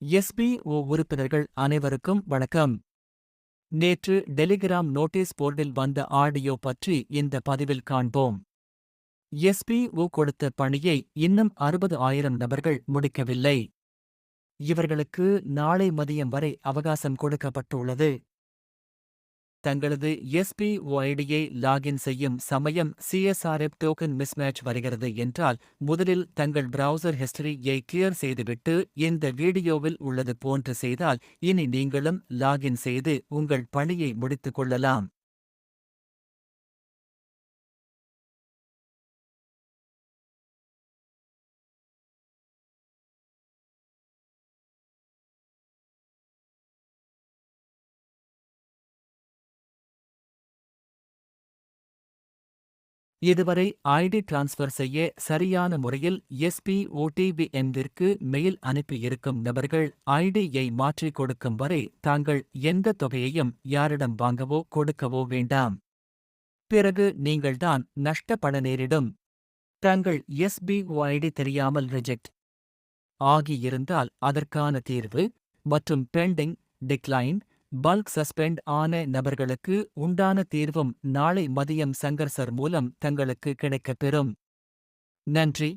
SPO உறுப்பினர்கள் அனைவருக்கும் வணக்கம். நேற்று டெலிகிராம் நோட்டீஸ் போர்டில் வந்த ஆடியோ பற்றி இந்த பதிவில் காண்போம். எஸ்பிஓ கொடுத்த பணியை இன்னும் 60,000 நபர்கள் முடிக்கவில்லை. இவர்களுக்கு நாளை மதியம் வரை அவகாசம் கொடுக்கப்பட்டுள்ளது. தங்களது எஸ்பிஓ ஐடியை லாகின் செய்யும் சமயம் சிஎஸ்ஆர்எஃப் டோக்கன் மிஸ்மேட்ச் வருகிறது என்றால் முதலில் தங்கள் பிரவுசர் ஹிஸ்டரியை கிளியர் செய்துவிட்டு இந்த வீடியோவில் உள்ளது போன்று செய்தால் இனி நீங்களும் லாகின் செய்து உங்கள் பணியை முடித்துக் கொள்ளலாம். இதுவரை ஐடி டிரான்ஸ்ஃபர் செய்ய சரியான முறையில் எஸ்பிஓடிபி எண்ணிற்கு மெயில் அனுப்பியிருக்கும் நபர்கள் ஐடியை மாற்றிக் கொடுக்கும் வரை தாங்கள் எந்த தொகையையும் யாரிடம் வாங்கவோ கொடுக்கவோ வேண்டாம். பிறகு நீங்கள்தான் நஷ்டப்பட நேரிடும். தங்கள் எஸ்பிஓ ஐடி தெரியாமல் ரிஜெக்ட் ஆகியிருந்தால் அதற்கான தீர்வு மற்றும் பெண்டிங், டிக்ளைன், பல்க் சஸ்பெண்ட் ஆன நபர்களுக்கு உண்டான தீர்வும் நாளை மதியம் சங்கர்சர் மூலம் தங்களுக்கு கிடைக்கப்பெறும். நன்றி.